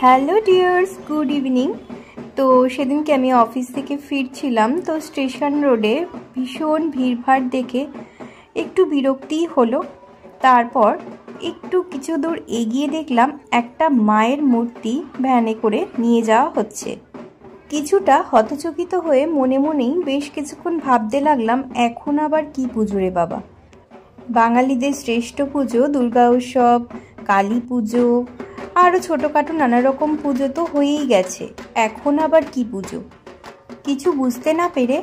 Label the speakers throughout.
Speaker 1: Hello dears, good evening. তো সেদিনকে আমি অফিস থেকে ফিরছিলাম, তো স্টেশন রোডে ভীষণ ভিড়ভাড় দেখে একটু বিরক্তিই হলো। তারপর একটু কিছু দূর এগিয়ে দেখলাম একটা মায়ের মূর্তি ভ্যানে করে নিয়ে যাওয়া হচ্ছে। কিছুটা হতচকিত হয়ে মনে মনেই বেশ কিছুক্ষণ ভাবতে লাগলাম, এখন আবার কি পুজো রে বাবা। বাঙালিদের শ্রেষ্ঠ পুজো দুর্গা উৎসব, কালী পুজো, আরও ছোটোখাটো নানা রকম পুজো তো হয়েই গেছে, এখন আবার কি পুজো। কিছু বুঝতে না পেরে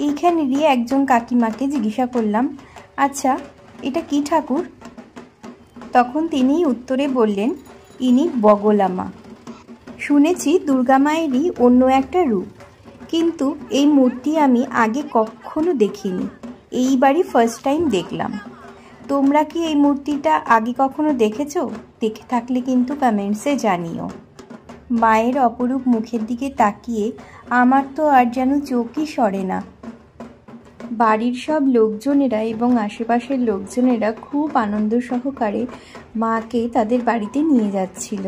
Speaker 1: এইখানেরই একজন কাকিমাকে জিজ্ঞাসা করলাম, আচ্ছা এটা কি ঠাকুর? তখন তিনিই উত্তরে বললেন, ইনি বগলা মা। শুনেছি দুর্গা মায়েরই অন্য একটা রূপ, কিন্তু এই মূর্তি আমি আগে কখনো দেখিনি, এইবারই ফার্স্ট টাইম দেখলাম। তোমরা কি এই মূর্তিটা আগে কখনো দেখেছো? দেখে থাকলে কিন্তু কমেন্টসে জানিও। মায়ের অপরূপ মুখের দিকে তাকিয়ে আমার তো আর যেন চোখই সরে না। বাড়ির সব লোকজনেরা এবং আশেপাশের লোকজনেরা খুব আনন্দ সহকারে মাকে তাদের বাড়িতে নিয়ে যাচ্ছিল।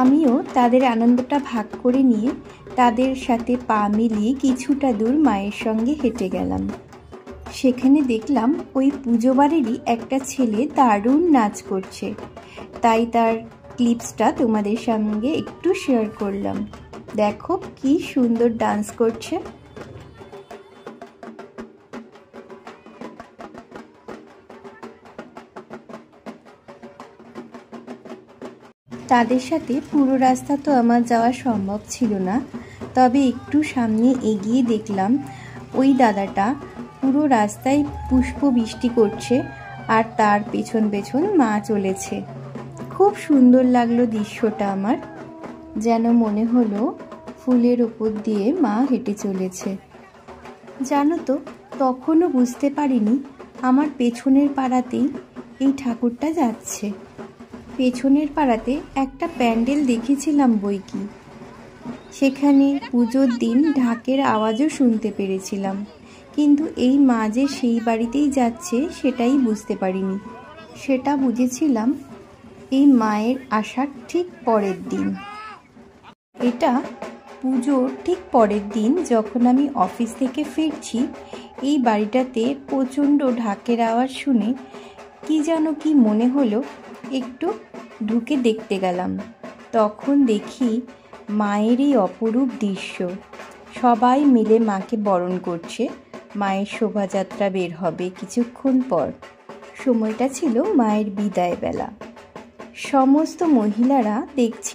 Speaker 1: আমিও তাদের আনন্দটা ভাগ করে নিয়ে তাদের সাথে পা মিলিয়ে কিছুটা দূর মায়ের সঙ্গে হেঁটে গেলাম। সেখানে দেখলাম ওই পুজো বাড়িরই একটা ছেলে দারুণ নাচ করছে, তাই তার ক্লিপসটা তোমাদের সঙ্গে একটু শেয়ার করলাম। দেখো কি সুন্দর ডান্স করছে। তাদের সাথে পুরো রাস্তা তো আমার যাওয়া সম্ভব ছিল না, তবে একটু সামনে এগিয়ে দেখলাম ওই দাদাটা পুরো রাস্তায় পুষ্প বৃষ্টি করছে আর তার পেছন পেছন মা চলেছে। খুব সুন্দর লাগলো দৃশ্যটা আমার, যেন মনে হলো ফুলের ওপর দিয়ে মা হেঁটে চলেছে। জানো তো, তখনও বুঝতে পারিনি আমার পেছনের পাড়াতেই এই ঠাকুরটা যাচ্ছে। পেছনের পাড়াতে একটা প্যান্ডেল দেখেছিলাম বইকি, সেখানে পুজোর দিন ঢাকের আওয়াজও শুনতে পেরেছিলাম, কিন্তু এই মা যে সেই বাড়িতেই যাচ্ছে সেটাই বুঝতে পারিনি। সেটা বুঝেছিলাম এই মায়ের আসার ঠিক পরের দিন। এটা পুজোর ঠিক পরের দিন যখন আমি অফিস থেকে ফিরছি, এই বাড়িটাতে প্রচণ্ড ঢাকের আওয়াজ শুনে কি যেন কি মনে হলো, একটু ঢুকে দেখতে গেলাম। তখন দেখি মায়ের এই অপরূপ দৃশ্য, সবাই মিলে মাকে বরণ করছে। মায়ের শোভাযাত্রা বের হবে কিছুক্ষণ পর। সময়টা ছিল মায়ের বিদায় বেলা। সমস্ত মহিলারা দেখছি